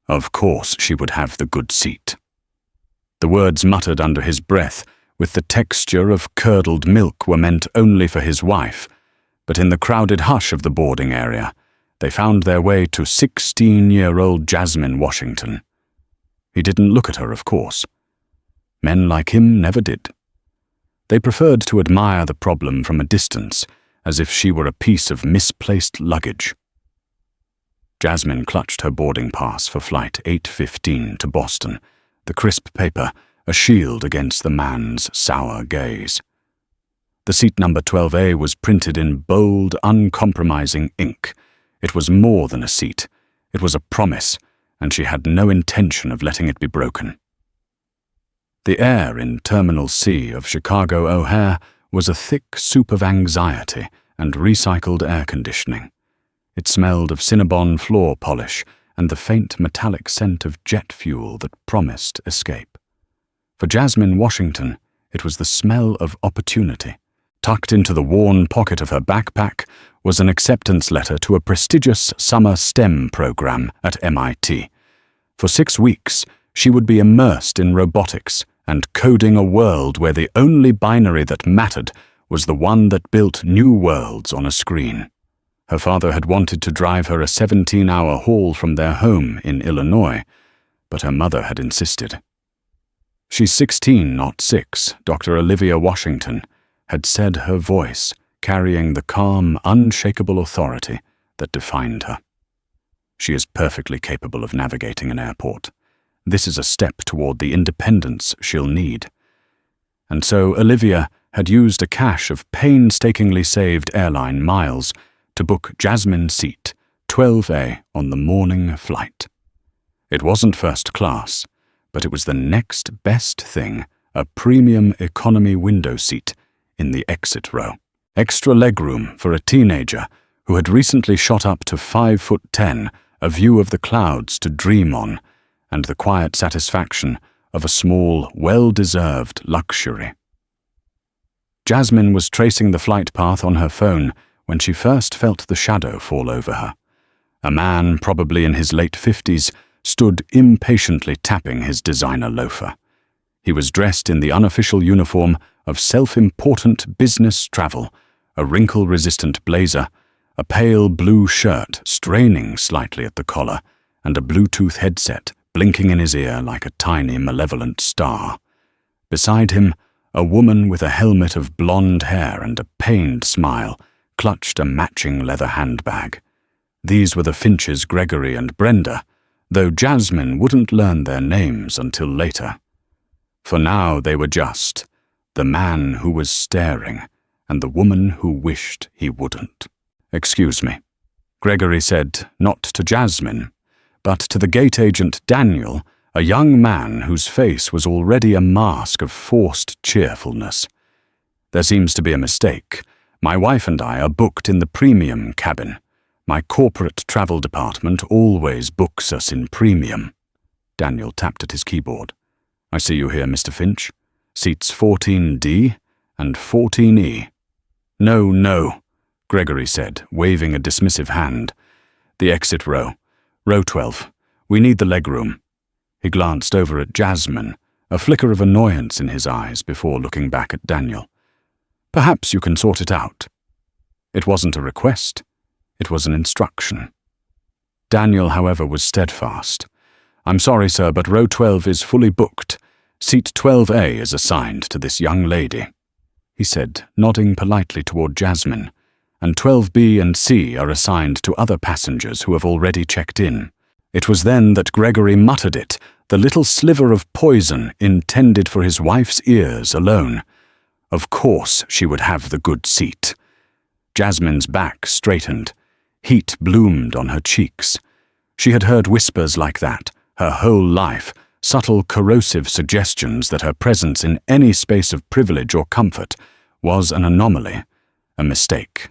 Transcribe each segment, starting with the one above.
Of course she would have the good seat. The words muttered under his breath, with the texture of curdled milk, were meant only for his wife, but in the crowded hush of the boarding area, they found their way to 16-year-old Jasmine Washington. He didn't look at her, of course. Men like him never did. They preferred to admire the problem from a distance, as if she were a piece of misplaced luggage. Jasmine clutched her boarding pass for flight 8:15 to Boston, the crisp paper a shield against the man's sour gaze. The seat number 12A was printed in bold, uncompromising ink. It was more than a seat. It was a promise, and she had no intention of letting it be broken. The air in Terminal C of Chicago O'Hare was a thick soup of anxiety and recycled air conditioning. It smelled of Cinnabon floor polish and the faint metallic scent of jet fuel that promised escape. For Jasmine Washington, it was the smell of opportunity. Tucked into the worn pocket of her backpack was an acceptance letter to a prestigious summer STEM program at MIT. For 6 weeks, she would be immersed in robotics and coding a world where the only binary that mattered was the one that built new worlds on a screen. Her father had wanted to drive her a 17-hour haul from their home in Illinois, but her mother had insisted. "She's 16, not 6, Dr. Olivia Washington," had said her voice, carrying the calm, unshakable authority that defined her. "She is perfectly capable of navigating an airport. This is a step toward the independence she'll need." And so Olivia had used a cache of painstakingly saved airline miles to book Jasmine's seat, 12A, on the morning flight. It wasn't first class, but it was the next best thing, a premium economy window seat in the exit row. Extra legroom for a teenager who had recently shot up to 5'10", a view of the clouds to dream on, and the quiet satisfaction of a small, well-deserved luxury. Jasmine was tracing the flight path on her phone when she first felt the shadow fall over her. A man, probably in his late 50s, stood impatiently tapping his designer loafer. He was dressed in the unofficial uniform of self-important business travel, a wrinkle-resistant blazer, a pale blue shirt straining slightly at the collar, and a Bluetooth headset blinking in his ear like a tiny malevolent star. Beside him, a woman with a helmet of blonde hair and a pained smile clutched a matching leather handbag. These were the Finches, Gregory and Brenda, though Jasmine wouldn't learn their names until later. For now they were just the man who was staring and the woman who wished he wouldn't. "Excuse me," Gregory said, not to Jasmine, but to the gate agent Daniel, a young man whose face was already a mask of forced cheerfulness. "There seems to be a mistake. My wife and I are booked in the premium cabin. My corporate travel department always books us in premium." Daniel tapped at his keyboard. "I see you here, Mr. Finch. Seats 14D and 14E. No, Gregory said, waving a dismissive hand. "The exit row. Row 12. We need the legroom." He glanced over at Jasmine, a flicker of annoyance in his eyes before looking back at Daniel. "Perhaps you can sort it out." It wasn't a request. It was an instruction. Daniel, however, was steadfast. "I'm sorry, sir, but row 12 is fully booked. Seat 12A is assigned to this young lady," he said, nodding politely toward Jasmine, "and 12B and C are assigned to other passengers who have already checked in." It was then that Gregory muttered it, the little sliver of poison intended for his wife's ears alone. Of course she would have the good seat. Jasmine's back straightened. Heat bloomed on her cheeks. She had heard whispers like that her whole life, subtle corrosive suggestions that her presence in any space of privilege or comfort was an anomaly, a mistake,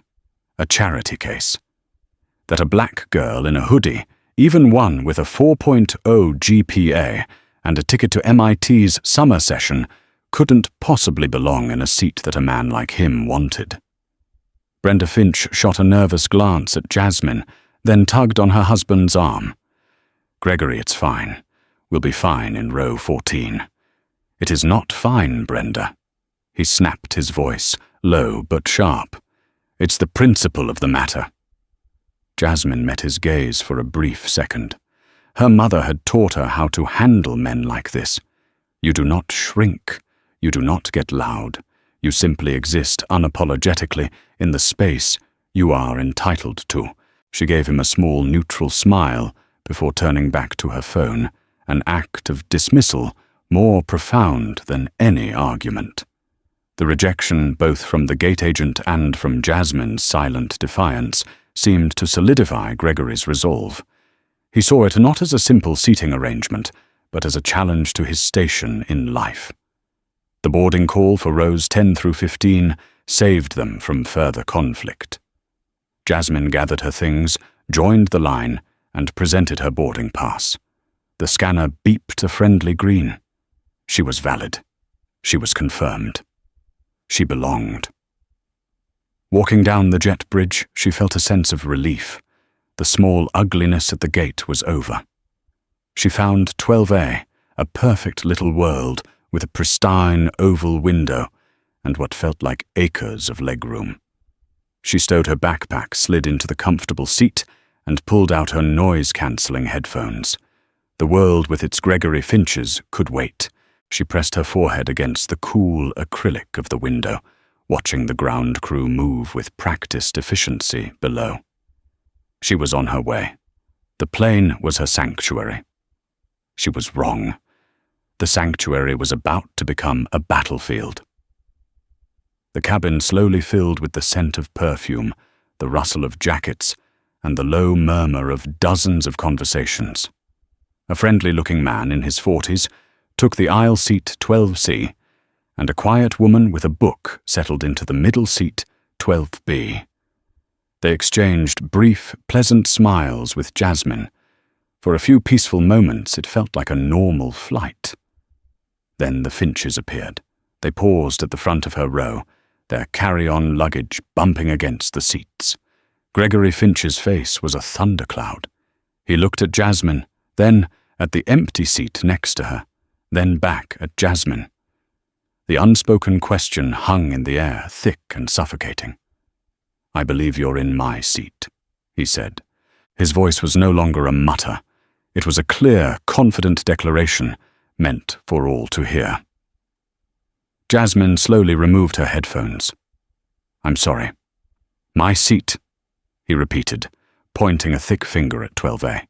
a charity case. That a black girl in a hoodie, even one with a 4.0 GPA and a ticket to MIT's summer session, couldn't possibly belong in a seat that a man like him wanted. Brenda Finch shot a nervous glance at Jasmine, then tugged on her husband's arm. Gregory, it's fine. We'll be fine in row 14. It is not fine, Brenda. He snapped his voice, low but sharp. It's the principle of the matter. Jasmine met his gaze for a brief second. Her mother had taught her how to handle men like this. You do not shrink. You do not get loud. You simply exist unapologetically in the space you are entitled to. She gave him a small neutral smile before turning back to her phone, an act of dismissal more profound than any argument. The rejection, both from the gate agent and from Jasmine's silent defiance, seemed to solidify Gregory's resolve. He saw it not as a simple seating arrangement, but as a challenge to his station in life. The boarding call for rows 10 through 15 saved them from further conflict. Jasmine gathered her things, joined the line, and presented her boarding pass. The scanner beeped a friendly green. She was valid. She was confirmed. She belonged. Walking down the jet bridge, she felt a sense of relief. The small ugliness at the gate was over. She found 12A, a perfect little world with a pristine oval window and what felt like acres of legroom. She stowed her backpack, slid into the comfortable seat, and pulled out her noise-cancelling headphones. The world with its Gregory Finches could wait. She pressed her forehead against the cool acrylic of the window, watching the ground crew move with practiced efficiency below. She was on her way. The plane was her sanctuary. She was wrong. The sanctuary was about to become a battlefield. The cabin slowly filled with the scent of perfume, the rustle of jackets, and the low murmur of dozens of conversations. A friendly-looking man in his 40s took the aisle seat 12C, and a quiet woman with a book settled into the middle seat 12B. They exchanged brief, pleasant smiles with Jasmine. For a few peaceful moments it felt like a normal flight. Then the Finches appeared. They paused at the front of her row, their carry-on luggage bumping against the seats. Gregory Finch's face was a thundercloud. He looked at Jasmine, then at the empty seat next to her, then back at Jasmine. The unspoken question hung in the air, thick and suffocating. "I believe you're in my seat," he said. His voice was no longer a mutter. It was a clear, confident declaration meant for all to hear. Jasmine slowly removed her headphones. "I'm sorry. My seat," he repeated, pointing a thick finger at 12A.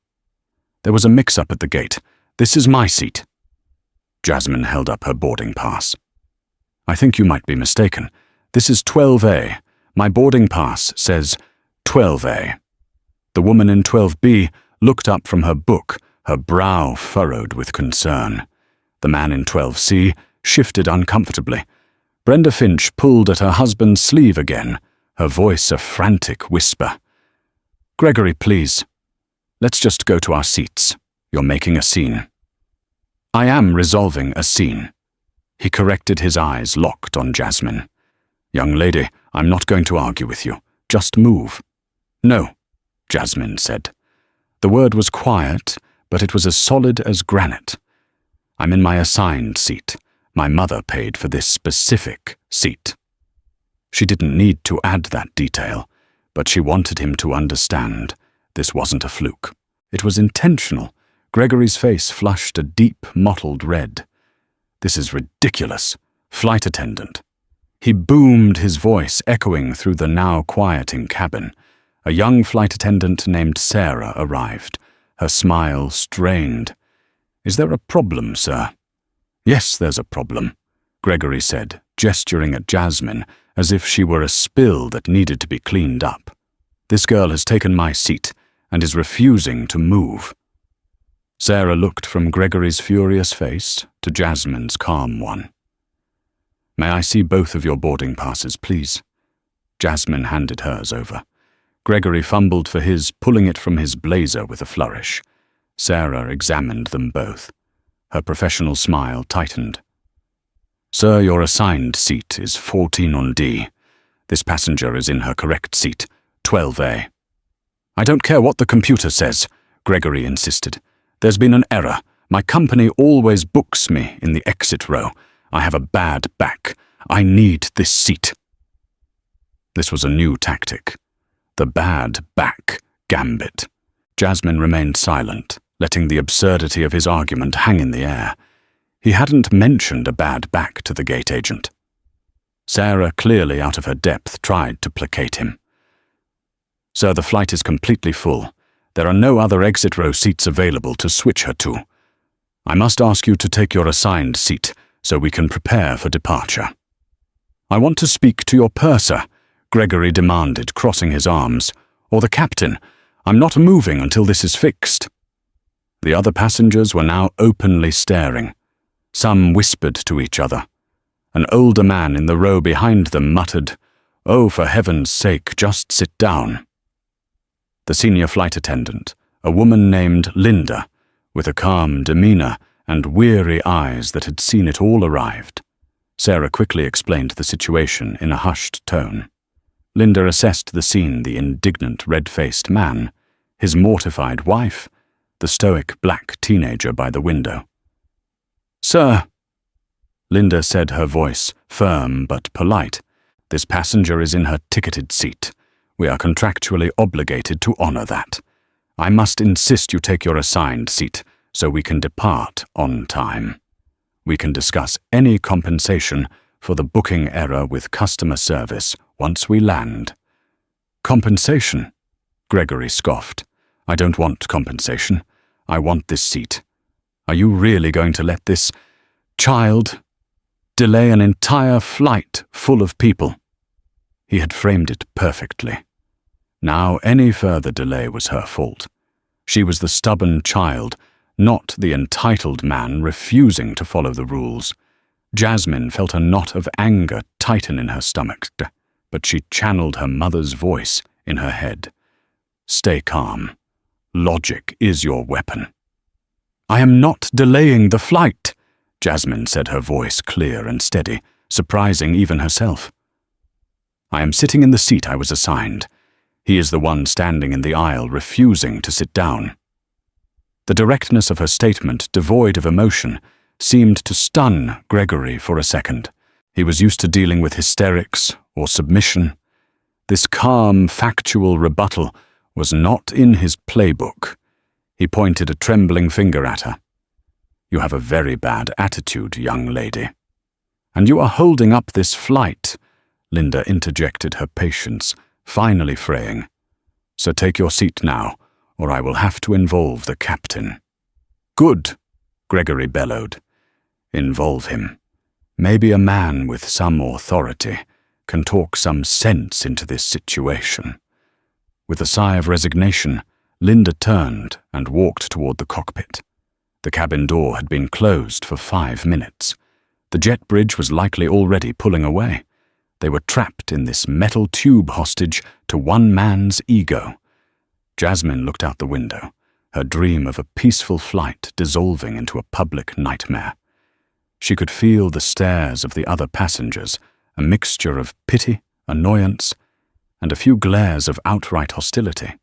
"There was a mix-up at the gate. This is my seat." Jasmine held up her boarding pass. "I think you might be mistaken. This is 12A. My boarding pass says 12A. The woman in 12B looked up from her book, her brow furrowed with concern. The man in 12C shifted uncomfortably. Brenda Finch pulled at her husband's sleeve again, her voice a frantic whisper. "Gregory, please. Let's just go to our seats. You're making a scene." "I am resolving a scene." He corrected, his eyes locked on Jasmine. "Young lady, I'm not going to argue with you. Just move." "No," Jasmine said. The word was quiet, but it was as solid as granite. "I'm in my assigned seat. My mother paid for this specific seat." She didn't need to add that detail, but she wanted him to understand. This wasn't a fluke. It was intentional. Gregory's face flushed a deep, mottled red. "This is ridiculous. Flight attendant." He boomed, his voice echoing through the now quieting cabin. A young flight attendant named Sarah arrived, her smile strained. "Is there a problem, sir?" "Yes, there's a problem," Gregory said, gesturing at Jasmine as if she were a spill that needed to be cleaned up. "This girl has taken my seat and is refusing to move." Sarah looked from Gregory's furious face to Jasmine's calm one. "May I see both of your boarding passes, please?" Jasmine handed hers over. Gregory fumbled for his, pulling it from his blazer with a flourish. Sarah examined them both. Her professional smile tightened. "Sir, your assigned seat is 14 on D. This passenger is in her correct seat, 12A. "I don't care what the computer says," Gregory insisted. There's been an error. My company always books me in the exit row. I have a bad back. I need this seat." This was a new tactic. The bad back gambit. Jasmine remained silent, letting the absurdity of his argument hang in the air. He hadn't mentioned a bad back to the gate agent. Sarah, clearly out of her depth, tried to placate him. "Sir, the flight is completely full. There are no other exit row seats available to switch her to. I must ask you to take your assigned seat so we can prepare for departure." "I want to speak to your purser," Gregory demanded, crossing his arms. "Or the captain. I'm not moving until this is fixed." The other passengers were now openly staring. Some whispered to each other. An older man in the row behind them muttered, "Oh, for heaven's sake, just sit down." The senior flight attendant, a woman named Linda, with a calm demeanor and weary eyes that had seen it all, arrived. Sarah quickly explained the situation in a hushed tone. Linda assessed the scene: the indignant red-faced man, his mortified wife, the stoic black teenager by the window. "Sir," Linda said, her voice firm but polite, "this passenger is in her ticketed seat. We are contractually obligated to honor that. I must insist you take your assigned seat so we can depart on time. We can discuss any compensation for the booking error with customer service once we land." "Compensation?" Gregory scoffed. "I don't want compensation. I want this seat. Are you really going to let this child delay an entire flight full of people?" He had framed it perfectly. Now any further delay was her fault. She was the stubborn child, not the entitled man refusing to follow the rules. Jasmine felt a knot of anger tighten in her stomach, but she channeled her mother's voice in her head. "Stay calm. Logic is your weapon." "I am not delaying the flight," Jasmine said, her voice clear and steady, surprising even herself. "I am sitting in the seat I was assigned. He is the one standing in the aisle, refusing to sit down." The directness of her statement, devoid of emotion, seemed to stun Gregory for a second. He was used to dealing with hysterics or submission. This calm, factual rebuttal was not in his playbook. He pointed a trembling finger at her. "You have a very bad attitude, young lady." "And you are holding up this flight," Linda interjected, her patience finally fraying. "So take your seat now, or I will have to involve the captain." "Good," Gregory bellowed. "Involve him. Maybe a man with some authority can talk some sense into this situation." With a sigh of resignation, Linda turned and walked toward the cockpit. The cabin door had been closed for 5 minutes. The jet bridge was likely already pulling away. They were trapped in this metal tube hostage to one man's ego. Jasmine looked out the window, her dream of a peaceful flight dissolving into a public nightmare. She could feel the stares of the other passengers, a mixture of pity, annoyance, and a few glares of outright hostility.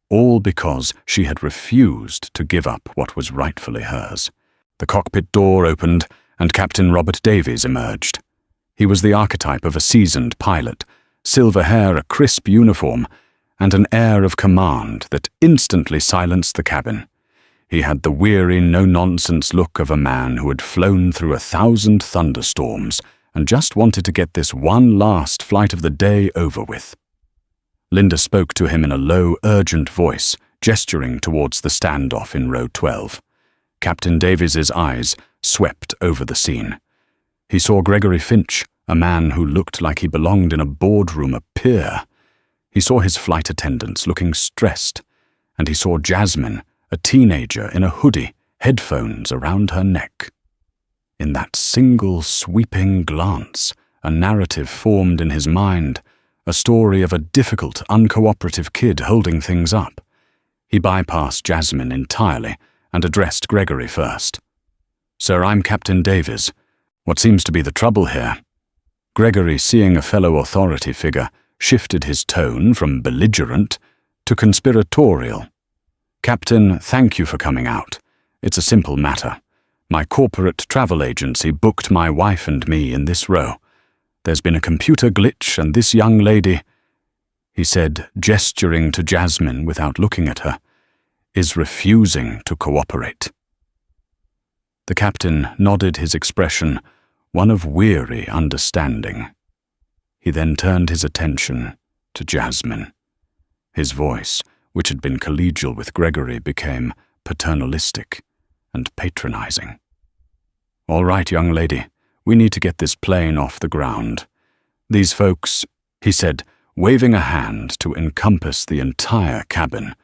All because she had refused to give up what was rightfully hers. The cockpit door opened, and Captain Robert Davies emerged. He was the archetype of a seasoned pilot, silver hair, a crisp uniform, and an air of command that instantly silenced the cabin. He had the weary, no-nonsense look of a man who had flown through 1,000 thunderstorms and just wanted to get this one last flight of the day over with. Linda spoke to him in a low, urgent voice, gesturing towards the standoff in row 12. Captain Davies's eyes swept over the scene. He saw Gregory Finch, a man who looked like he belonged in a boardroom, a peer. He saw his flight attendants looking stressed, and he saw Jasmine, a teenager in a hoodie, headphones around her neck. In that single sweeping glance, a narrative formed in his mind, a story of a difficult, uncooperative kid holding things up. He bypassed Jasmine entirely and addressed Gregory first. "Sir, I'm Captain Davies. What seems to be the trouble here?" Gregory, seeing a fellow authority figure, shifted his tone from belligerent to conspiratorial. "Captain, thank you for coming out. It's a simple matter. My corporate travel agency booked my wife and me in this row. There's been a computer glitch and this young lady," he said, gesturing to Jasmine without looking at her, "is refusing to cooperate." The captain nodded, his expression one of weary understanding. He then turned his attention to Jasmine. His voice, which had been collegial with Gregory, became paternalistic and patronizing. "All right, young lady, we need to get this plane off the ground. These folks," he said, waving a hand to encompass the entire cabin,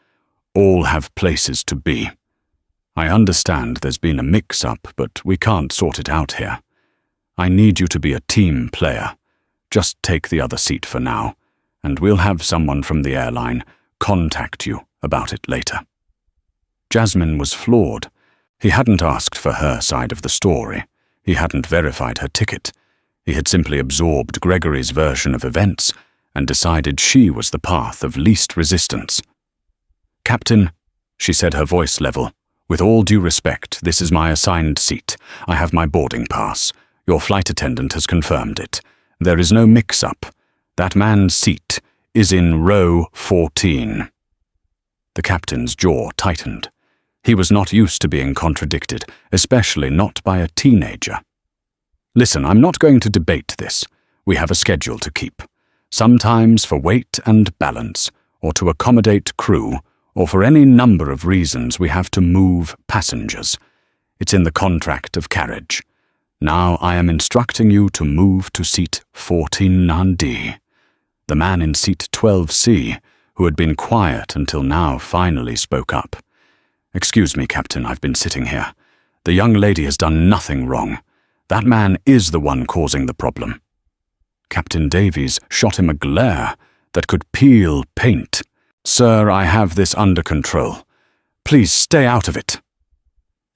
"all have places to be. I understand there's been a mix-up, but we can't sort it out here. I need you to be a team player. Just take the other seat for now, and we'll have someone from the airline contact you about it later." Jasmine was floored. He hadn't asked for her side of the story. He hadn't verified her ticket. He had simply absorbed Gregory's version of events and decided she was the path of least resistance. "Captain," she said, her voice level, "with all due respect, this is my assigned seat. I have my boarding pass. Your flight attendant has confirmed it. There is no mix-up. That man's seat is in row 14. The captain's jaw tightened. He was not used to being contradicted, especially not by a teenager. "Listen, I'm not going to debate this. We have a schedule to keep. Sometimes for weight and balance, or to accommodate crew, or for any number of reasons we have to move passengers. It's in the contract of carriage. Now I am instructing you to move to seat 14D. The man in seat 12C, who had been quiet until now, finally spoke up. "Excuse me, Captain, I've been sitting here. The young lady has done nothing wrong. That man is the one causing the problem." Captain Davies shot him a glare that could peel paint. "Sir, I have this under control. Please stay out of it."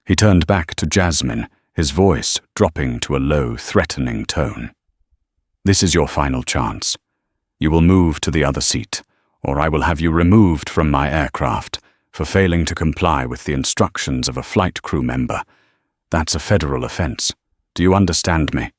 He turned back to Jasmine, his voice dropping to a low, threatening tone. "This is your final chance. You will move to the other seat, or I will have you removed from my aircraft for failing to comply with the instructions of a flight crew member. That's a federal offense. Do you understand me?"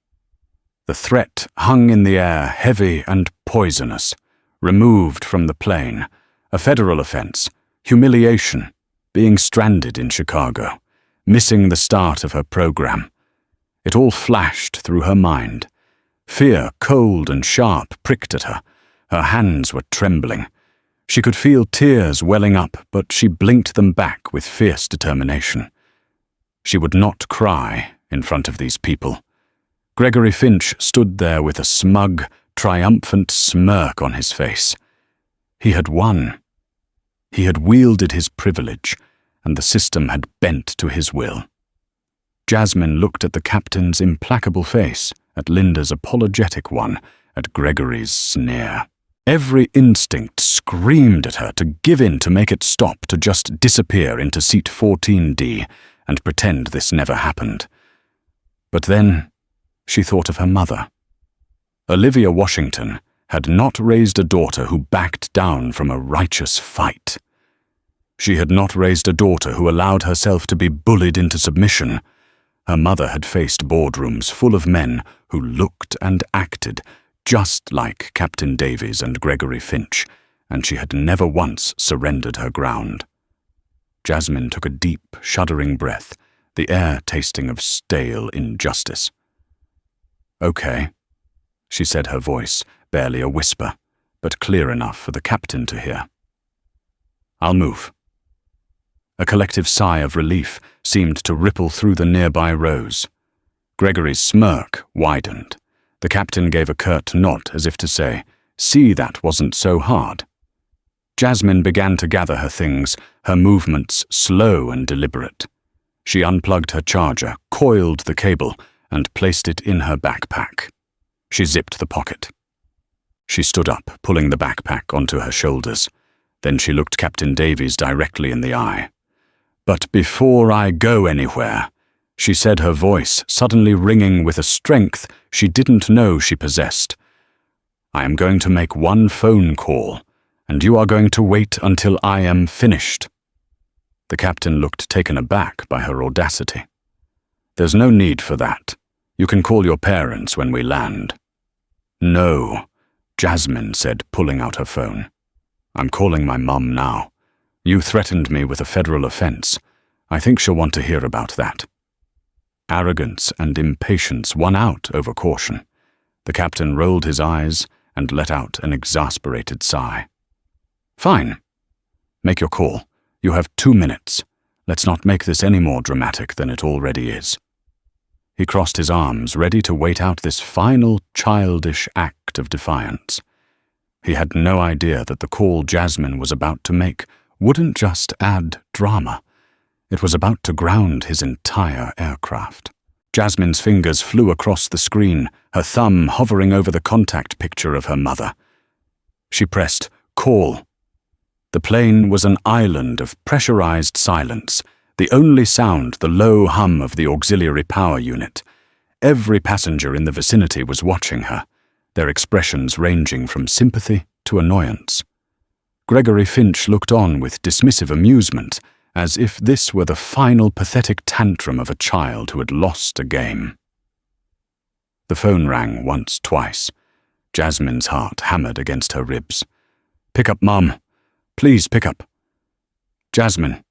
The threat hung in the air, heavy and poisonous. Removed from the plane. A federal offense. Humiliation. Being stranded in Chicago. Missing the start of her program. It all flashed through her mind. Fear, cold and sharp, pricked at her. Her hands were trembling. She could feel tears welling up, but she blinked them back with fierce determination. She would not cry in front of these people. Gregory Finch stood there with a smug, triumphant smirk on his face. He had won. He had wielded his privilege, and the system had bent to his will. Jasmine looked at the captain's implacable face, at Linda's apologetic one, at Gregory's sneer. Every instinct screamed at her to give in, to make it stop, to just disappear into seat 14D and pretend this never happened. But then she thought of her mother. Olivia Washington had not raised a daughter who backed down from a righteous fight. She had not raised a daughter who allowed herself to be bullied into submission. Her mother had faced boardrooms full of men who looked and acted just like Captain Davies and Gregory Finch, and she had never once surrendered her ground. Jasmine took a deep, shuddering breath, the air tasting of stale injustice. "Okay," she said, her voice barely a whisper, but clear enough for the captain to hear. "I'll move." A collective sigh of relief seemed to ripple through the nearby rows. Gregory's smirk widened. The captain gave a curt nod as if to say, "See, that wasn't so hard." Jasmine began to gather her things, her movements slow and deliberate. She unplugged her charger, coiled the cable, and placed it in her backpack. She zipped the pocket. She stood up, pulling the backpack onto her shoulders. Then she looked Captain Davies directly in the eye. "But before I go anywhere," she said, her voice suddenly ringing with a strength she didn't know she possessed, "I am going to make one phone call, and you are going to wait until I am finished." The captain looked taken aback by her audacity. "There's no need for that. You can call your parents when we land." "No," Jasmine said, pulling out her phone. "I'm calling my mum now. You threatened me with a federal offense. I think she'll want to hear about that." Arrogance and impatience won out over caution. The captain rolled his eyes and let out an exasperated sigh. "Fine. Make your call. You have 2 minutes. Let's not make this any more dramatic than it already is." He crossed his arms, ready to wait out this final childish act of defiance. He had no idea that the call Jasmine was about to make wouldn't just add drama. It was about to ground his entire aircraft. Jasmine's fingers flew across the screen, her thumb hovering over the contact picture of her mother. She pressed call. The plane was an island of pressurized silence, the only sound the low hum of the auxiliary power unit. Every passenger in the vicinity was watching her, their expressions ranging from sympathy to annoyance. Gregory Finch looked on with dismissive amusement, as if this were the final pathetic tantrum of a child who had lost a game. The phone rang once, twice. Jasmine's heart hammered against her ribs. "Pick up, Mum. Please pick up." "Jasmine,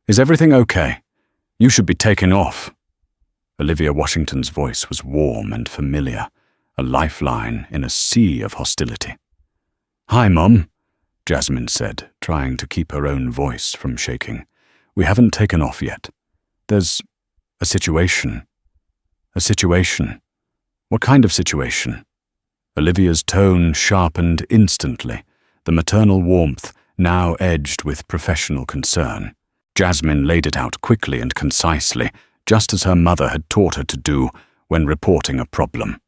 is everything okay? You should be taking off." Olivia Washington's voice was warm and familiar, a lifeline in a sea of hostility. "Hi, Mum," Jasmine said, trying to keep her own voice from shaking. "We haven't taken off yet. There's a situation." "A situation? What kind of situation?" Olivia's tone sharpened instantly, the maternal warmth now edged with professional concern. Jasmine laid it out quickly and concisely, just as her mother had taught her to do when reporting a problem.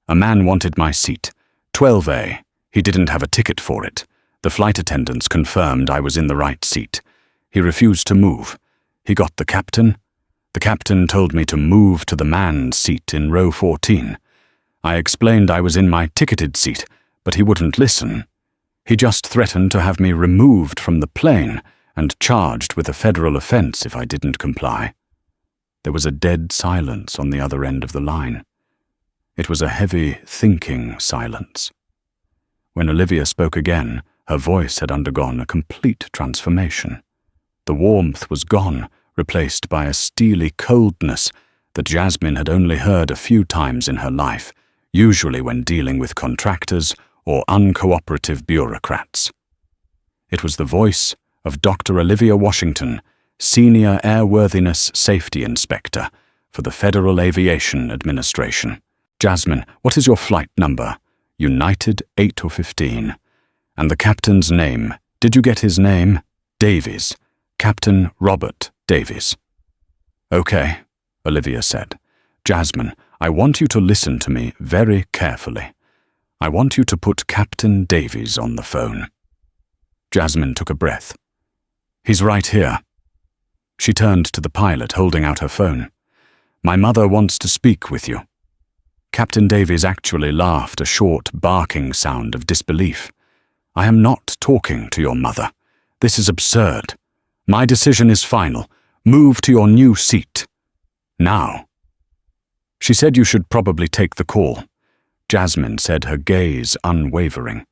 "A man wanted my seat, 12A. He didn't have a ticket for it. The flight attendants confirmed I was in the right seat. He refused to move. He got the captain. The captain told me to move to the man's seat in row 14. I explained I was in my ticketed seat, but he wouldn't listen. He just threatened to have me removed from the plane and charged with a federal offense if I didn't comply." There was a dead silence on the other end of the line. It was a heavy, thinking silence. When Olivia spoke again, her voice had undergone a complete transformation. The warmth was gone, replaced by a steely coldness that Jasmine had only heard a few times in her life, usually when dealing with contractors or uncooperative bureaucrats. It was the voice of Dr. Olivia Washington, Senior Airworthiness Safety Inspector for the Federal Aviation Administration. "Jasmine, what is your flight number?" "United 8 or 15. "And the captain's name? Did you get his name?" "Davies. Captain Robert Davies." "Okay," Olivia said. "Jasmine, I want you to listen to me very carefully. I want you to put Captain Davies on the phone." Jasmine took a breath. "He's right here." She turned to the pilot, holding out her phone. "My mother wants to speak with you." Captain Davies actually laughed, a short, barking sound of disbelief. "I am not talking to your mother. This is absurd. My decision is final. Move to your new seat. Now." "She said you should probably take the call." Jasmine said, her gaze unwavering.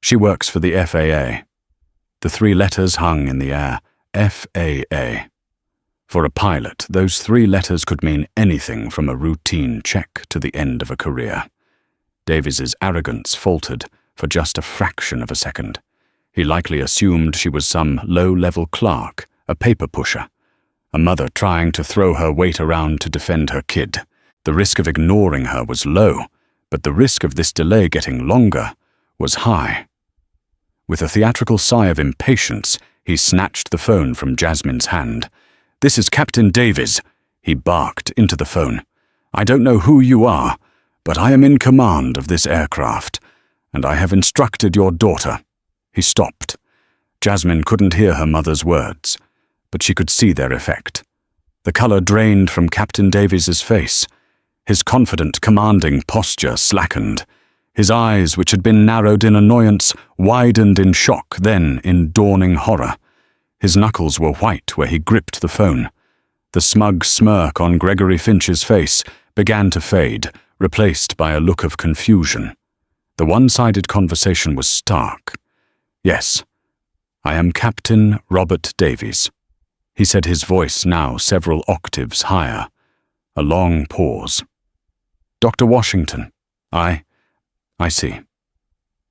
"She works for the FAA." The 3 letters hung in the air. FAA. For a pilot, those 3 letters could mean anything from a routine check to the end of a career. Davies's arrogance faltered for just a fraction of a second. He likely assumed she was some low-level clerk, a paper pusher, a mother trying to throw her weight around to defend her kid. The risk of ignoring her was low, but the risk of this delay getting longer was high. With a theatrical sigh of impatience, he snatched the phone from Jasmine's hand. "This is Captain Davies," he barked into the phone. "I don't know who you are, but I am in command of this aircraft, and I have instructed your daughter." He stopped. Jasmine couldn't hear her mother's words, but she could see their effect. The color drained from Captain Davies's face. His confident, commanding posture slackened. His eyes, which had been narrowed in annoyance, widened in shock, then in dawning horror. His knuckles were white where he gripped the phone. The smug smirk on Gregory Finch's face began to fade, replaced by a look of confusion. The one-sided conversation was stark. "Yes, I am Captain Robert Davies," he said, his voice now several octaves higher. A long pause. "Dr. Washington, I see."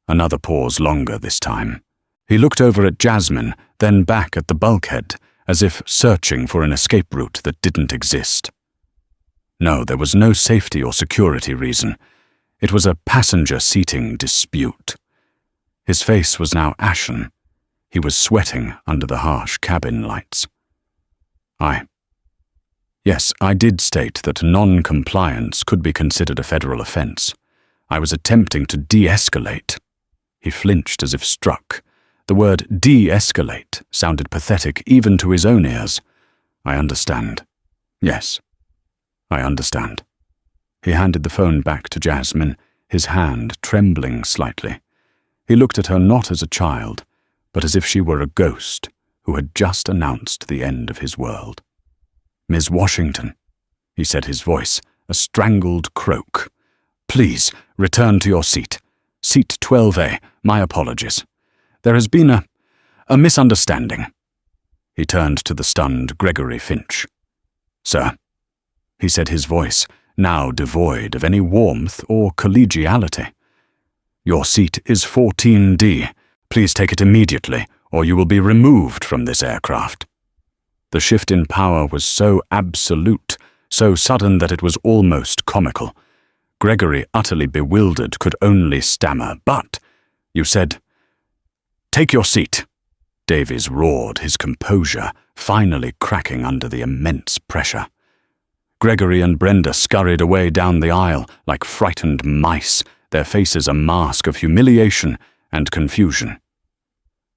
Another pause, longer this time. He looked over at Jasmine, then back at the bulkhead, as if searching for an escape route that didn't exist. No, there was no safety or security reason. It was a passenger seating dispute. His face was now ashen. He was sweating under the harsh cabin lights. Yes, I did state that non-compliance could be considered a federal offense. I was attempting to de-escalate." He flinched as if struck. The word de-escalate sounded pathetic even to his own ears. "I understand. Yes, I understand." He handed the phone back to Jasmine, his hand trembling slightly. He looked at her not as a child, but as if she were a ghost who had just announced the end of his world. "Ms. Washington," he said, his voice a strangled croak. "Please return to your seat. Seat 12A, my apologies. There has been a misunderstanding." He turned to the stunned Gregory Finch. "Sir," he said, his voice now devoid of any warmth or collegiality. "Your seat is 14D. Please take it immediately, or you will be removed from this aircraft." The shift in power was so absolute, so sudden that it was almost comical. Gregory, utterly bewildered, could only stammer, "But, you said—" "Take your seat," Davies roared, his composure finally cracking under the immense pressure. Gregory and Brenda scurried away down the aisle like frightened mice, their faces a mask of humiliation and confusion.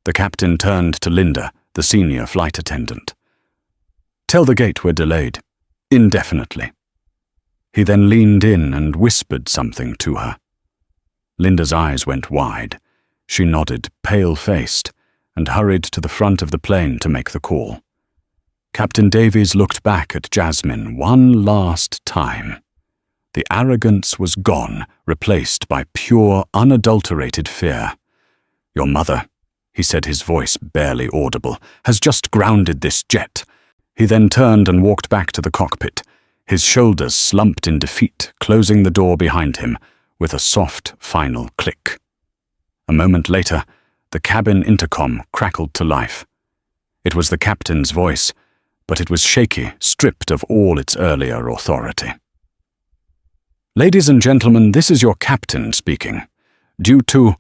The captain turned to Linda, the senior flight attendant. "Tell the gate we're delayed. Indefinitely." He then leaned in and whispered something to her. Linda's eyes went wide. She nodded, pale-faced, and hurried to the front of the plane to make the call. Captain Davies looked back at Jasmine one last time. The arrogance was gone, replaced by pure, unadulterated fear. "Your mother," he said, his voice barely audible, "has just grounded this jet." He then turned and walked back to the cockpit, his shoulders slumped in defeat, closing the door behind him with a soft, final click. A moment later, the cabin intercom crackled to life. It was the captain's voice, but it was shaky, stripped of all its earlier authority. "Ladies and gentlemen, this is your captain speaking. Due to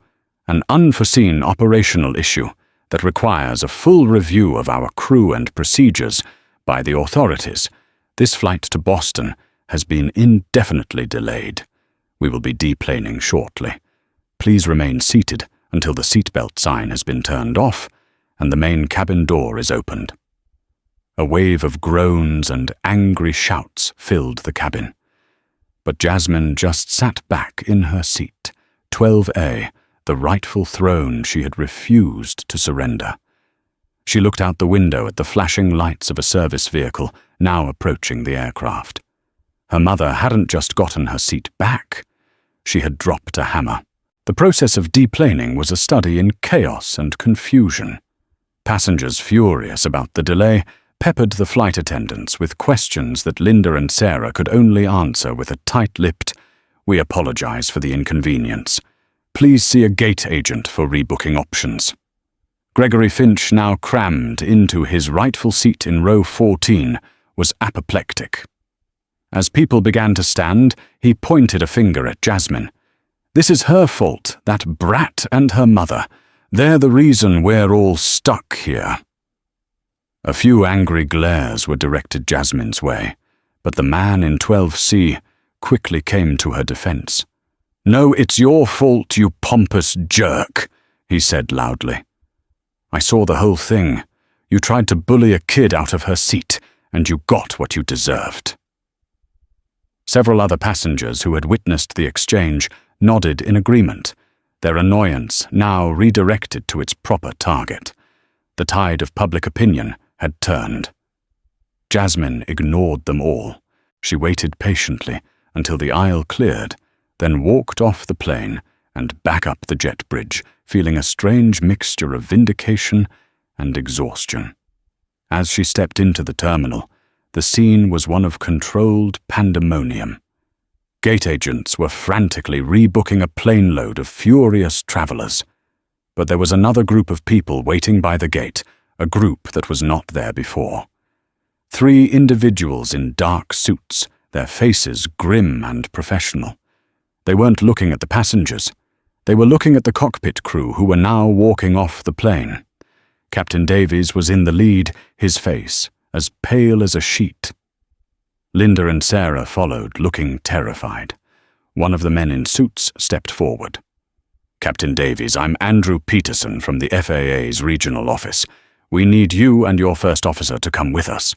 an unforeseen operational issue that requires a full review of our crew and procedures by the authorities, this flight to Boston has been indefinitely delayed. We will be deplaning shortly. Please remain seated until the seatbelt sign has been turned off and the main cabin door is opened." A wave of groans and angry shouts filled the cabin. But Jasmine just sat back in her seat, 12A, the rightful throne she had refused to surrender. She looked out the window at the flashing lights of a service vehicle now approaching the aircraft. Her mother hadn't just gotten her seat back. She had dropped a hammer. The process of deplaning was a study in chaos and confusion. Passengers furious about the delay peppered the flight attendants with questions that Linda and Sarah could only answer with a tight-lipped, "We apologize for the inconvenience. Please see a gate agent for rebooking options." Gregory Finch, now crammed into his rightful seat in row 14, was apoplectic. As people began to stand, he pointed a finger at Jasmine. "This is her fault, that brat and her mother. They're the reason we're all stuck here." A few angry glares were directed Jasmine's way, but the man in 12C quickly came to her defense. "No, it's your fault, you pompous jerk," he said loudly. "I saw the whole thing. You tried to bully a kid out of her seat, and you got what you deserved." Several other passengers who had witnessed the exchange nodded in agreement, their annoyance now redirected to its proper target. The tide of public opinion had turned. Jasmine ignored them all. She waited patiently until the aisle cleared, then walked off the plane and back up the jet bridge, feeling a strange mixture of vindication and exhaustion. As she stepped into the terminal, the scene was one of controlled pandemonium. Gate agents were frantically rebooking a plane load of furious travelers. But there was another group of people waiting by the gate, a group that was not there before. 3 individuals in dark suits, their faces grim and professional. They weren't looking at the passengers. They were looking at the cockpit crew who were now walking off the plane. Captain Davies was in the lead, his face as pale as a sheet. Linda and Sarah followed, looking terrified. One of the men in suits stepped forward. "Captain Davies, I'm Andrew Peterson from the FAA's regional office. We need you and your first officer to come with us."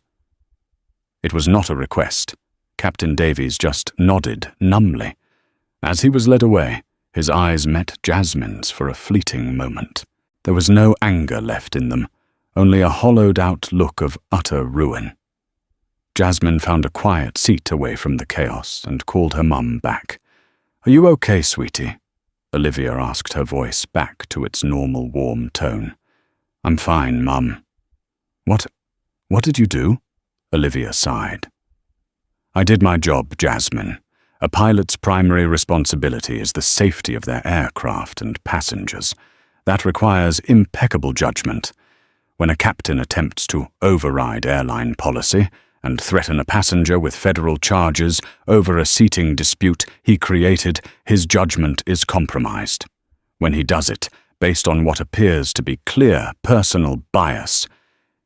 It was not a request. Captain Davies just nodded numbly. As he was led away, his eyes met Jasmine's for a fleeting moment. There was no anger left in them, only a hollowed-out look of utter ruin. Jasmine found a quiet seat away from the chaos and called her mum back. "Are you okay, sweetie?" Olivia asked, her voice back to its normal warm tone. "I'm fine, Mum." What did you do?" Olivia sighed. "I did my job, Jasmine. A pilot's primary responsibility is the safety of their aircraft and passengers. That requires impeccable judgment. When a captain attempts to override airline policy and threaten a passenger with federal charges over a seating dispute he created, his judgment is compromised. When he does it based on what appears to be clear personal bias,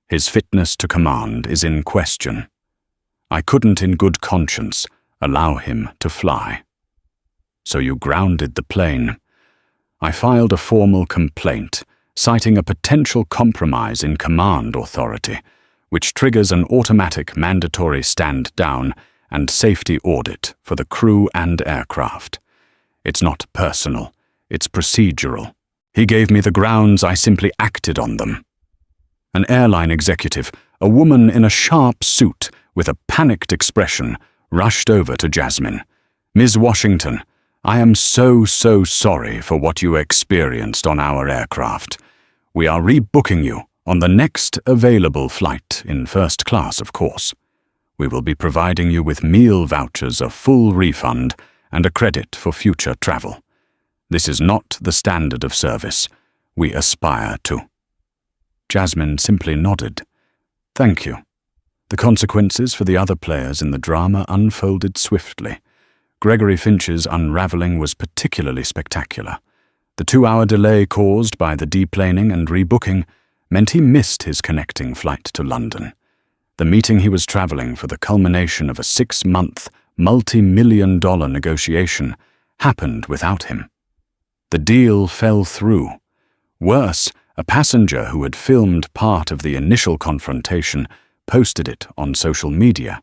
his fitness to command is in question. I couldn't in good conscience allow him to fly. So you grounded the plane. I filed a formal complaint, citing a potential compromise in command authority, which triggers an automatic mandatory stand-down and safety audit for the crew and aircraft. It's not personal, it's procedural. He gave me the grounds, I simply acted on them. An airline executive, a woman in a sharp suit with a panicked expression, rushed over to Jasmine. "Ms. Washington, I am so sorry for what you experienced on our aircraft. We are rebooking you on the next available flight, in first class, of course. We will be providing you with meal vouchers, a full refund, and a credit for future travel. This is not the standard of service we aspire to." Jasmine simply nodded. "Thank you." The consequences for the other players in the drama unfolded swiftly. Gregory Finch's unraveling was particularly spectacular. The 2-hour delay caused by the deplaning and rebooking meant he missed his connecting flight to London. The meeting he was traveling for, the culmination of a 6-month, multi-million-dollar negotiation, happened without him. The deal fell through. Worse, a passenger who had filmed part of the initial confrontation posted it on social media.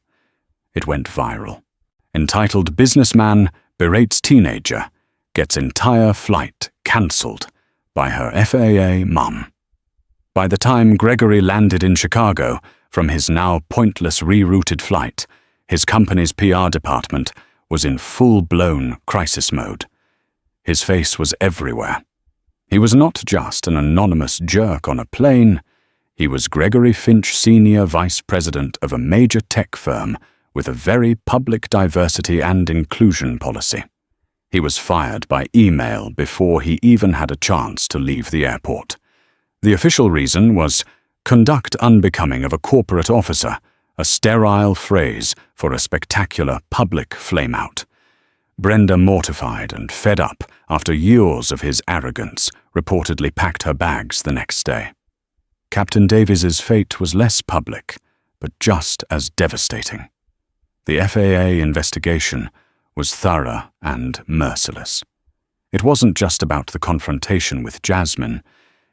It went viral. Entitled "Businessman Berates Teenager, Gets Entire Flight Cancelled" by her FAA mum. By the time Gregory landed in Chicago from his now pointless rerouted flight, his company's PR department was in full-blown crisis mode. His face was everywhere. He was not just an anonymous jerk on a plane. He was Gregory Finch, Senior Vice President of a major tech firm with a very public diversity and inclusion policy. He was fired by email before he even had a chance to leave the airport. The official reason was "conduct unbecoming of a corporate officer," a sterile phrase for a spectacular public flameout. Brenda, mortified and fed up after years of his arrogance, reportedly packed her bags the next day. Captain Davies's fate was less public, but just as devastating. The FAA investigation was thorough and merciless. It wasn't just about the confrontation with Jasmine.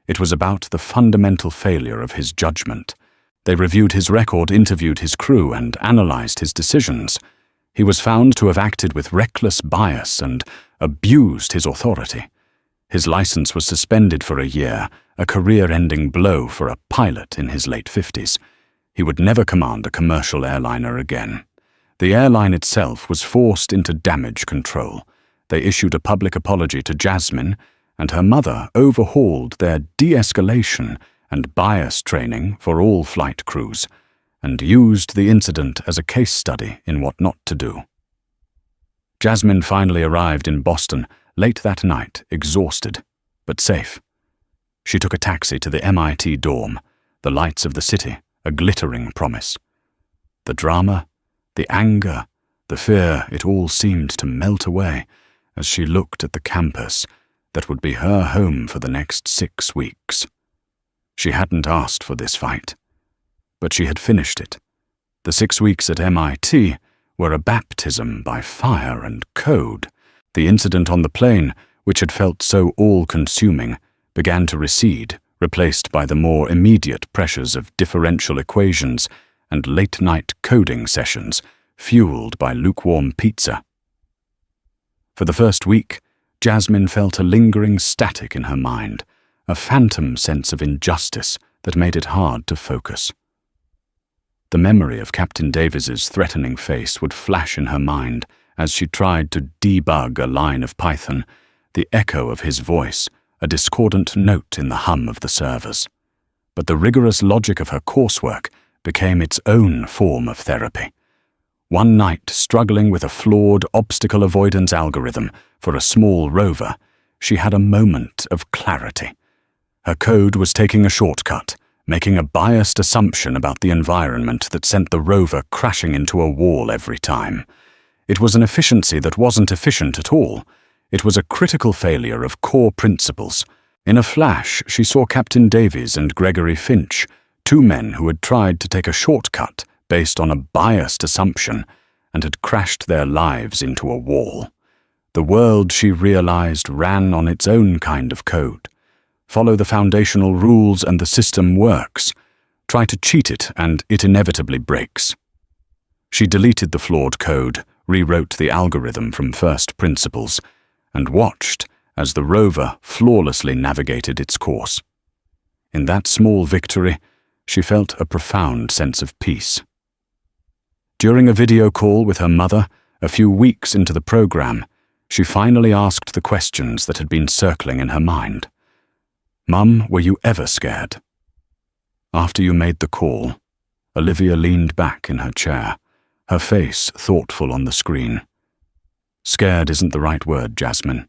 It was about the fundamental failure of his judgment. They reviewed his record, interviewed his crew, and analyzed his decisions. He was found to have acted with reckless bias and abused his authority. His license was suspended for a year, a career-ending blow for a pilot in his late 50s. He would never command a commercial airliner again. The airline itself was forced into damage control. They issued a public apology to Jasmine, and her mother overhauled their de-escalation and bias training for all flight crews, and used the incident as a case study in what not to do. Jasmine finally arrived in Boston late that night, exhausted, but safe. She took a taxi to the MIT dorm, the lights of the city, a glittering promise. The drama, the anger, the fear, it all seemed to melt away as she looked at the campus that would be her home for the next 6 weeks. She hadn't asked for this fight, but she had finished it. The 6 weeks at MIT were a baptism by fire and code. The incident on the plane, which had felt so all-consuming, began to recede, replaced by the more immediate pressures of differential equations and late-night coding sessions, fueled by lukewarm pizza. For the first week, Jasmine felt a lingering static in her mind, a phantom sense of injustice that made it hard to focus. The memory of Captain Davis's threatening face would flash in her mind as she tried to debug a line of Python, the echo of his voice, a discordant note in the hum of the servers. But the rigorous logic of her coursework became its own form of therapy. One night, struggling with a flawed obstacle avoidance algorithm for a small rover, she had a moment of clarity. Her code was taking a shortcut, making a biased assumption about the environment that sent the rover crashing into a wall every time. It was an efficiency that wasn't efficient at all. It was a critical failure of core principles. In a flash, she saw Captain Davies and Gregory Finch, 2 men who had tried to take a shortcut based on a biased assumption and had crashed their lives into a wall. The world, she realized, ran on its own kind of code. Follow the foundational rules and the system works. Try to cheat it and it inevitably breaks. She deleted the flawed code, rewrote the algorithm from first principles, and watched as the rover flawlessly navigated its course. In that small victory, she felt a profound sense of peace. During a video call with her mother, a few weeks into the program, she finally asked the questions that had been circling in her mind. "Mum, were you ever scared?" After you made the call, Olivia leaned back in her chair, her face thoughtful on the screen. "Scared isn't the right word, Jasmine.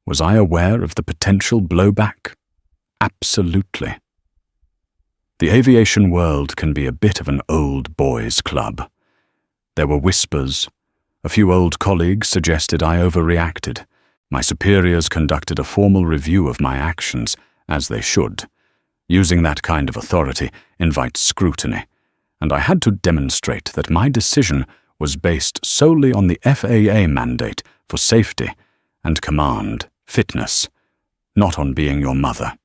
Was I aware of the potential blowback? Absolutely." The aviation world can be a bit of an old boys' club. There were whispers. A few old colleagues suggested I overreacted. My superiors conducted a formal review of my actions, as they should. Using that kind of authority invites scrutiny, and I had to demonstrate that my decision was based solely on the FAA mandate for safety and command fitness, not on being your mother.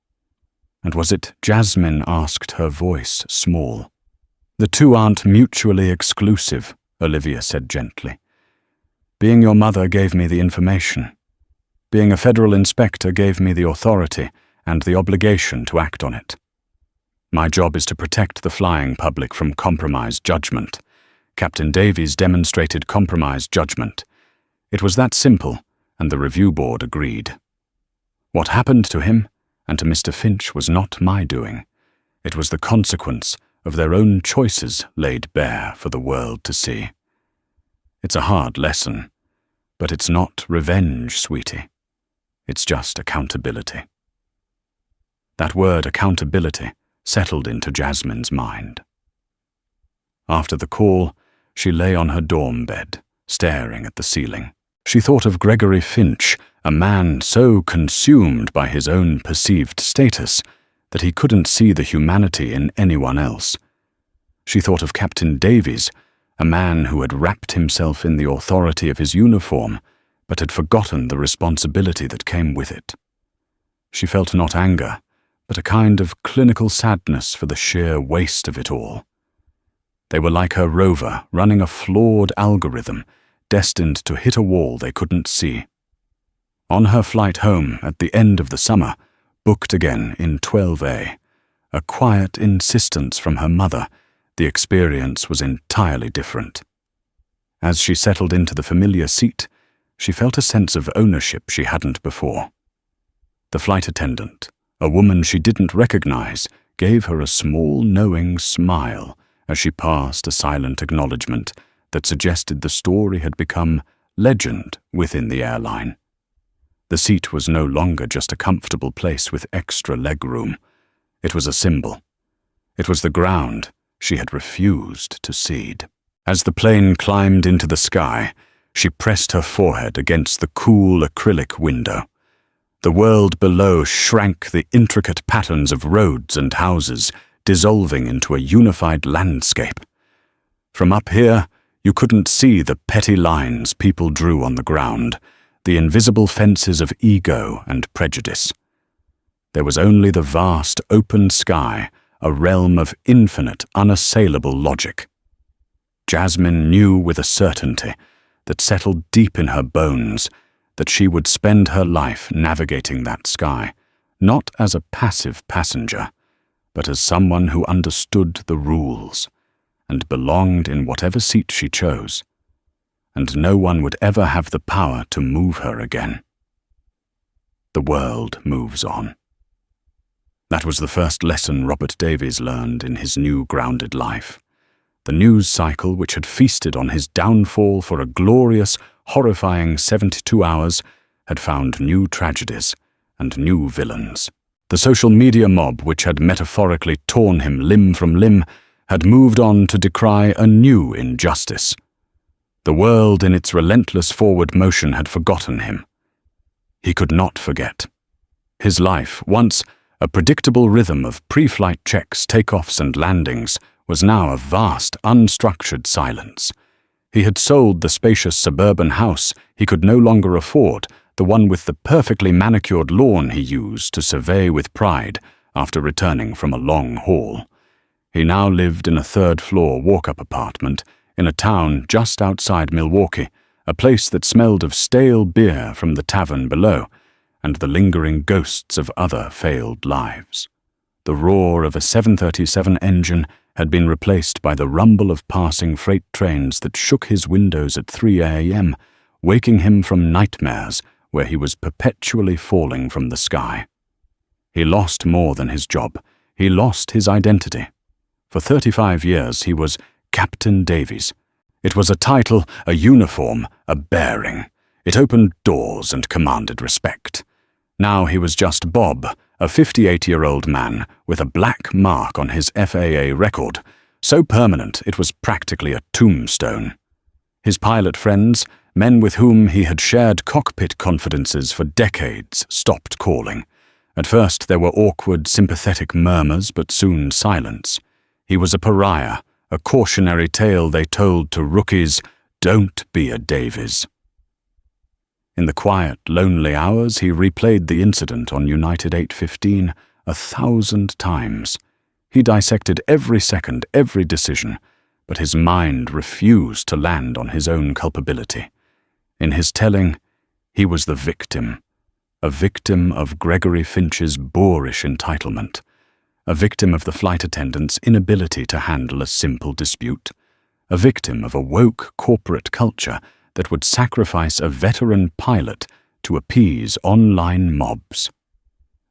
And was it? Jasmine asked, her voice small. "The two aren't mutually exclusive," Olivia said gently. "Being your mother gave me the information. Being a federal inspector gave me the authority and the obligation to act on it. My job is to protect the flying public from compromised judgment. Captain Davies demonstrated compromised judgment. It was that simple, and the review board agreed. What happened to him and to Mr. Finch was not my doing. It was the consequence of their own choices laid bare for the world to see. It's a hard lesson, but it's not revenge, sweetie. It's just accountability." That word, accountability, settled into Jasmine's mind. After the call, she lay on her dorm bed, staring at the ceiling. She thought of Gregory Finch, a man so consumed by his own perceived status that he couldn't see the humanity in anyone else. She thought of Captain Davies, a man who had wrapped himself in the authority of his uniform, but had forgotten the responsibility that came with it. She felt not anger, but a kind of clinical sadness for the sheer waste of it all. They were like her rover running a flawed algorithm, destined to hit a wall they couldn't see. On her flight home at the end of the summer, booked again in 12A. A quiet insistence from her mother. The experience was entirely different. As she settled into the familiar seat, she felt a sense of ownership she hadn't before. The flight attendant, a woman she didn't recognize, gave her a small, knowing smile as she passed a silent acknowledgement that suggested the story had become legend within the airline. The seat was no longer just a comfortable place with extra legroom. It was a symbol. It was the ground she had refused to cede. As the plane climbed into the sky, she pressed her forehead against the cool acrylic window. The world below shrank, the intricate patterns of roads and houses dissolving into a unified landscape. From up here, you couldn't see the petty lines people drew on the ground, the invisible fences of ego and prejudice. There was only the vast open sky, a realm of infinite, unassailable logic. Jasmine knew with a certainty that settled deep in her bones that she would spend her life navigating that sky, not as a passive passenger, but as someone who understood the rules and belonged in whatever seat she chose, and no one would ever have the power to move her again. The world moves on. That was the first lesson Robert Davies learned in his new grounded life. The news cycle which had feasted on his downfall for a glorious, horrifying 72 hours had found new tragedies and new villains. The social media mob which had metaphorically torn him limb from limb had moved on to decry a new injustice. The world in its relentless forward motion had forgotten him. He could not forget. His life, once a predictable rhythm of pre-flight checks, takeoffs and landings, was now a vast, unstructured silence. He had sold the spacious suburban house he could no longer afford, the one with the perfectly manicured lawn he used to survey with pride after returning from a long haul. He now lived in a third-floor walk-up apartment in a town just outside Milwaukee, a place that smelled of stale beer from the tavern below and the lingering ghosts of other failed lives. The roar of a 737 engine had been replaced by the rumble of passing freight trains that shook his windows at 3 a.m., waking him from nightmares where he was perpetually falling from the sky. He lost more than his job. He lost his identity. For 35 years he was Captain Davies. It was a title, a uniform, a bearing. It opened doors and commanded respect. Now he was just Bob, a 58-year-old man with a black mark on his FAA record, so permanent it was practically a tombstone. His pilot friends, men with whom he had shared cockpit confidences for decades, stopped calling. At first there were awkward, sympathetic murmurs, but soon silence. He was a pariah, a cautionary tale they told to rookies, "Don't be a Davies." In the quiet, lonely hours, he replayed the incident on United 815 1,000 times. He dissected every second, every decision, but his mind refused to land on his own culpability. In his telling, he was the victim, a victim of Gregory Finch's boorish entitlement, a victim of the flight attendant's inability to handle a simple dispute, a victim of a woke corporate culture that would sacrifice a veteran pilot to appease online mobs.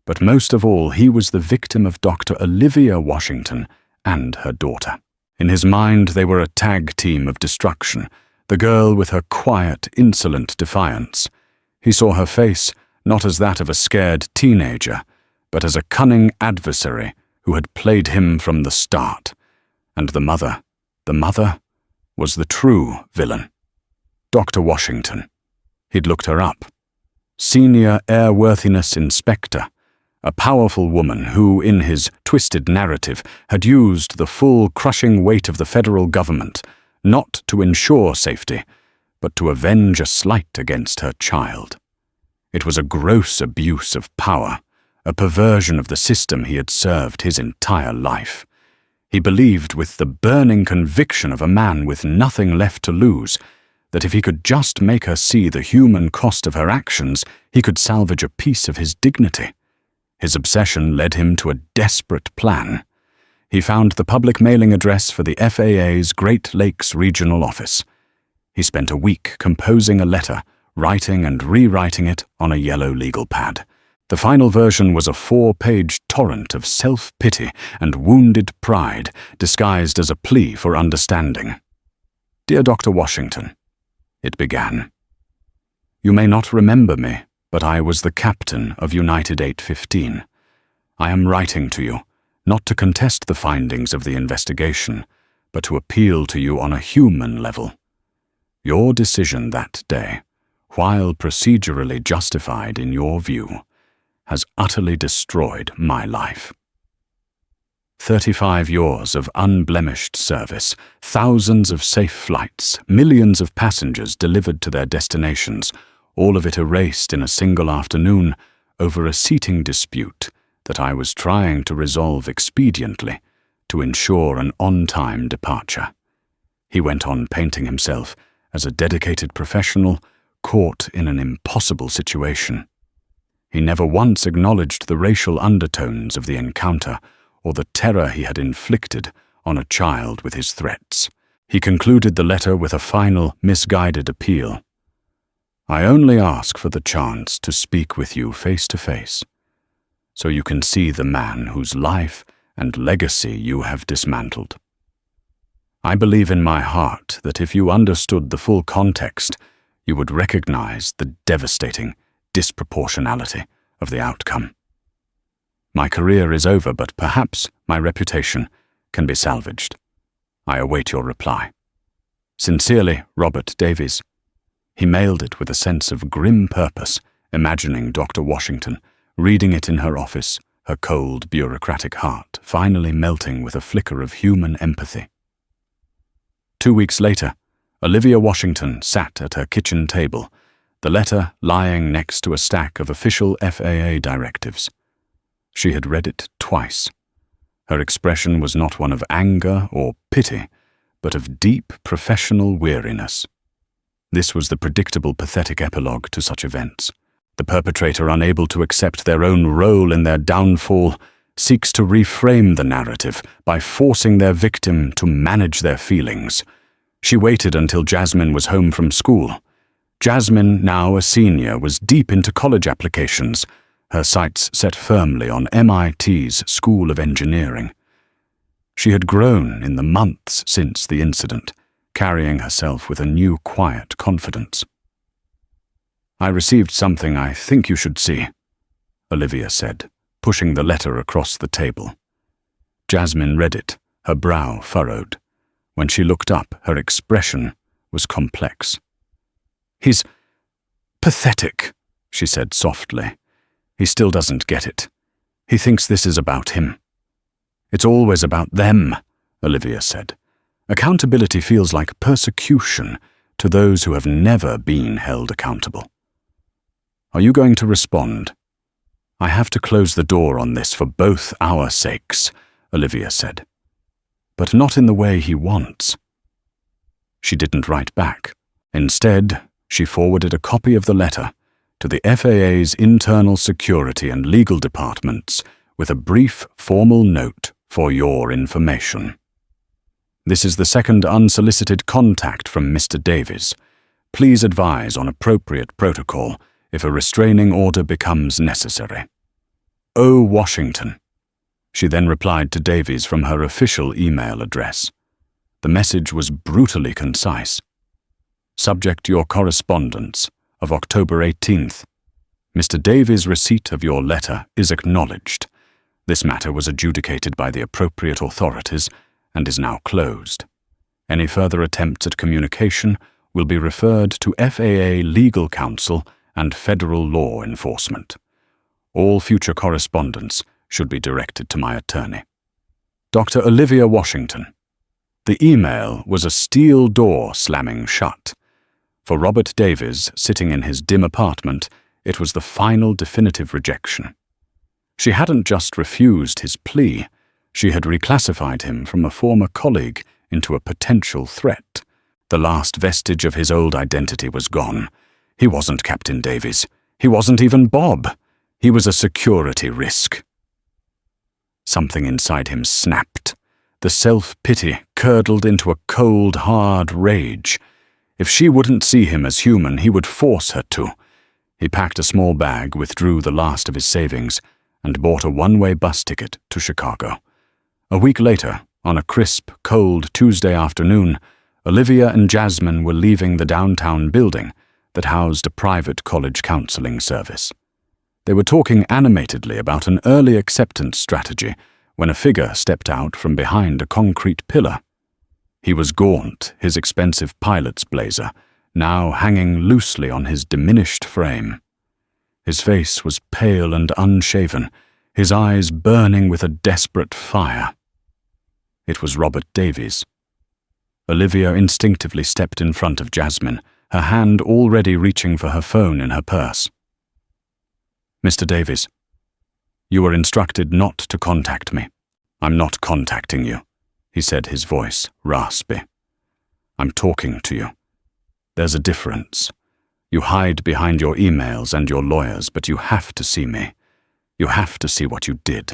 But most of all, he was the victim of Dr. Olivia Washington and her daughter. In his mind, they were a tag team of destruction, the girl with her quiet, insolent defiance. He saw her face not as that of a scared teenager, but as a cunning adversary who had played him from the start. And the mother was the true villain. Dr. Washington. He'd looked her up. Senior Airworthiness Inspector, a powerful woman who, in his twisted narrative, had used the full crushing weight of the federal government not to ensure safety, but to avenge a slight against her child. It was a gross abuse of power, a perversion of the system he had served his entire life. He believed with the burning conviction of a man with nothing left to lose that if he could just make her see the human cost of her actions, he could salvage a piece of his dignity. His obsession led him to a desperate plan. He found the public mailing address for the FAA's Great Lakes Regional Office. He spent a week composing a letter, writing and rewriting it on a yellow legal pad. The final version was a 4-page torrent of self-pity and wounded pride disguised as a plea for understanding. "Dear Dr. Washington," it began. "You may not remember me, but I was the captain of United 815. I am writing to you, not to contest the findings of the investigation, but to appeal to you on a human level. Your decision that day, while procedurally justified in your view, has utterly destroyed my life. 35 years of unblemished service, thousands of safe flights, millions of passengers delivered to their destinations, all of it erased in a single afternoon over a seating dispute that I was trying to resolve expediently to ensure an on-time departure." He went on painting himself as a dedicated professional caught in an impossible situation. He never once acknowledged the racial undertones of the encounter or the terror he had inflicted on a child with his threats. He concluded the letter with a final, misguided appeal. "I only ask for the chance to speak with you face to face, so you can see the man whose life and legacy you have dismantled. I believe in my heart that if you understood the full context, you would recognize the devastating disproportionality of the outcome. My career is over, but perhaps my reputation can be salvaged. I await your reply. Sincerely, Robert Davies." He mailed it with a sense of grim purpose, imagining Dr. Washington reading it in her office, her cold, bureaucratic heart finally melting with a flicker of human empathy. 2 weeks later, Olivia Washington sat at her kitchen table, the letter lying next to a stack of official FAA directives. She had read it twice. Her expression was not one of anger or pity, but of deep professional weariness. This was the predictable, pathetic epilogue to such events. The perpetrator, unable to accept their own role in their downfall, seeks to reframe the narrative by forcing their victim to manage their feelings. She waited until Jasmine was home from school. Jasmine, now a senior, was deep into college applications, her sights set firmly on MIT's School of Engineering. She had grown in the months since the incident, carrying herself with a new quiet confidence. "I received something I think you should see," Olivia said, pushing the letter across the table. Jasmine read it, her brow furrowed. When she looked up, her expression was complex. "He's pathetic," she said softly. "He still doesn't get it. He thinks this is about him." "It's always about them," Olivia said. "Accountability feels like persecution to those who have never been held accountable." "Are you going to respond?" "I have to close the door on this for both our sakes," Olivia said. "But not in the way he wants." She didn't write back. Instead, she forwarded a copy of the letter to the FAA's internal security and legal departments with a brief formal note for your information. "This is the second unsolicited contact from Mr. Davies. Please advise on appropriate protocol if a restraining order becomes necessary. O. Washington." She then replied to Davies from her official email address. The message was brutally concise. "Subject your correspondence of October 18th. Mr. Davies' receipt of your letter is acknowledged. This matter was adjudicated by the appropriate authorities and is now closed. Any further attempts at communication will be referred to FAA legal counsel and federal law enforcement. All future correspondence should be directed to my attorney. Dr. Olivia Washington." The email was a steel door slamming shut. For Robert Davies, sitting in his dim apartment, it was the final definitive rejection. She hadn't just refused his plea, she had reclassified him from a former colleague into a potential threat. The last vestige of his old identity was gone. He wasn't Captain Davies. He wasn't even Bob. He was a security risk. Something inside him snapped. The self-pity curdled into a cold, hard rage. If she wouldn't see him as human, he would force her to. He packed a small bag, withdrew the last of his savings, and bought a one-way bus ticket to Chicago. A week later, on a crisp, cold Tuesday afternoon, Olivia and Jasmine were leaving the downtown building that housed a private college counseling service. They were talking animatedly about an early acceptance strategy when a figure stepped out from behind a concrete pillar. He was gaunt, his expensive pilot's blazer now hanging loosely on his diminished frame. His face was pale and unshaven, his eyes burning with a desperate fire. It was Robert Davies. Olivia instinctively stepped in front of Jasmine, her hand already reaching for her phone in her purse. "Mr. Davies, you were instructed not to contact me. I'm not contacting you," he said, his voice raspy. "I'm talking to you. There's a difference. You hide behind your emails and your lawyers, but you have to see me. You have to see what you did."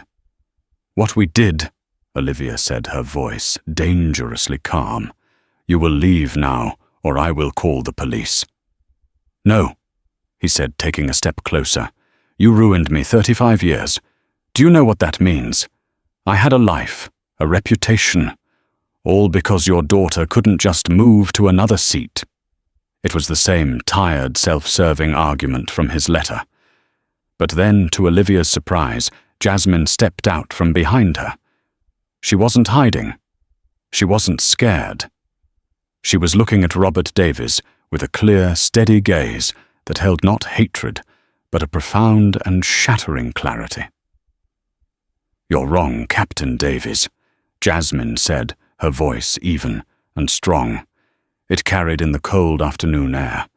"What we did," Olivia said, her voice dangerously calm. "You will leave now, or I will call the police." "No," he said, taking a step closer. "You ruined me 35 years. Do you know what that means? I had a life, a reputation, all because your daughter couldn't just move to another seat." It was the same tired, self-serving argument from his letter. But then, to Olivia's surprise, Jasmine stepped out from behind her. She wasn't hiding. She wasn't scared. She was looking at Robert Davies with a clear, steady gaze that held not hatred, but a profound and shattering clarity. "You're wrong, Captain Davies," Jasmine said, her voice even and strong. It carried in the cold afternoon air.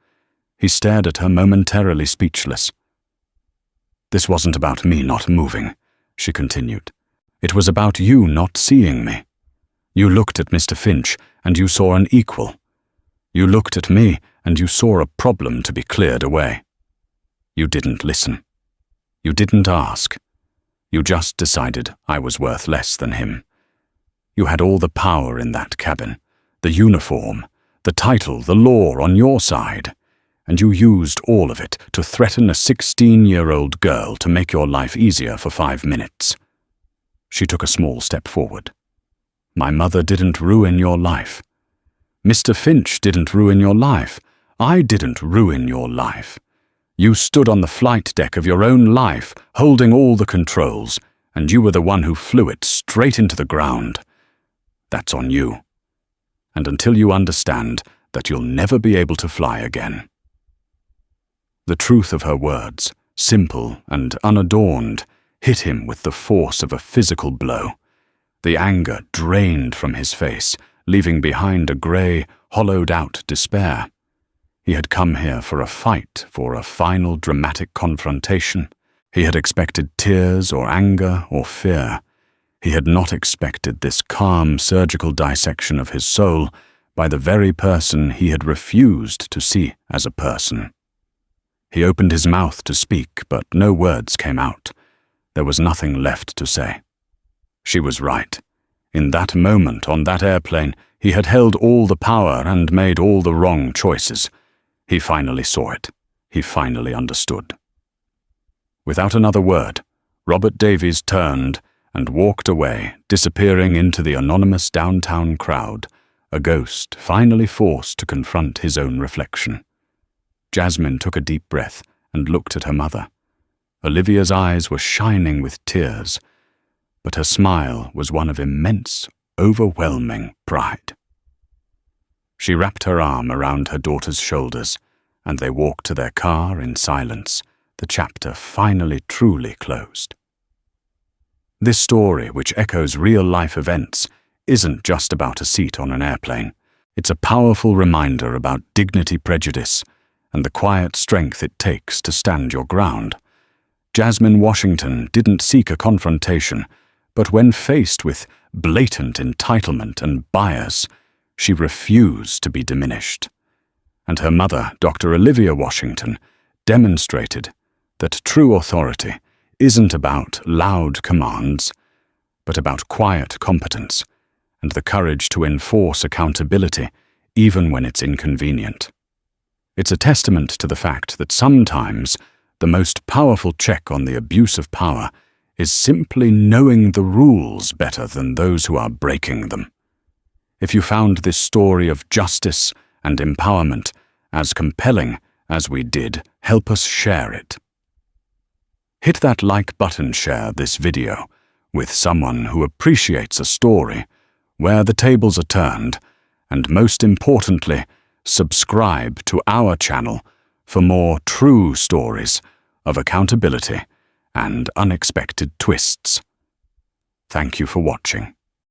He stared at her, momentarily speechless. "This wasn't about me not moving," she continued. "It was about you not seeing me. You looked at Mr. Finch and you saw an equal. You looked at me and you saw a problem to be cleared away. You didn't listen. You didn't ask. You just decided I was worth less than him. You had all the power in that cabin, the uniform, the title, the law on your side, and you used all of it to threaten a 16-year-old girl to make your life easier for 5 minutes." She took a small step forward. "My mother didn't ruin your life. Mr. Finch didn't ruin your life. I didn't ruin your life. You stood on the flight deck of your own life, holding all the controls, and you were the one who flew it straight into the ground. That's on you. And until you understand that you'll never be able to fly again." The truth of her words, simple and unadorned, hit him with the force of a physical blow. The anger drained from his face, leaving behind a grey, hollowed-out despair. He had come here for a fight, for a final dramatic confrontation. He had expected tears or anger or fear. He had not expected this calm, surgical dissection of his soul by the very person he had refused to see as a person. He opened his mouth to speak, but no words came out. There was nothing left to say. She was right. In that moment on that airplane, he had held all the power and made all the wrong choices. He finally saw it. He finally understood. Without another word, Robert Davies turned and walked away, disappearing into the anonymous downtown crowd, a ghost finally forced to confront his own reflection. Jasmine took a deep breath and looked at her mother. Olivia's eyes were shining with tears, but her smile was one of immense, overwhelming pride. She wrapped her arm around her daughter's shoulders, and they walked to their car in silence, the chapter finally truly closed. This story, which echoes real-life events, isn't just about a seat on an airplane. It's a powerful reminder about dignity prejudice and the quiet strength it takes to stand your ground. Jasmine Washington didn't seek a confrontation, but when faced with blatant entitlement and bias, she refused to be diminished. And her mother, Dr. Olivia Washington, demonstrated that true authority isn't about loud commands, but about quiet competence and the courage to enforce accountability even when it's inconvenient. It's a testament to the fact that sometimes the most powerful check on the abuse of power is simply knowing the rules better than those who are breaking them. If you found this story of justice and empowerment as compelling as we did, help us share it. Hit that like button, share this video with someone who appreciates a story where the tables are turned, and most importantly, subscribe to our channel for more true stories of accountability and unexpected twists. Thank you for watching.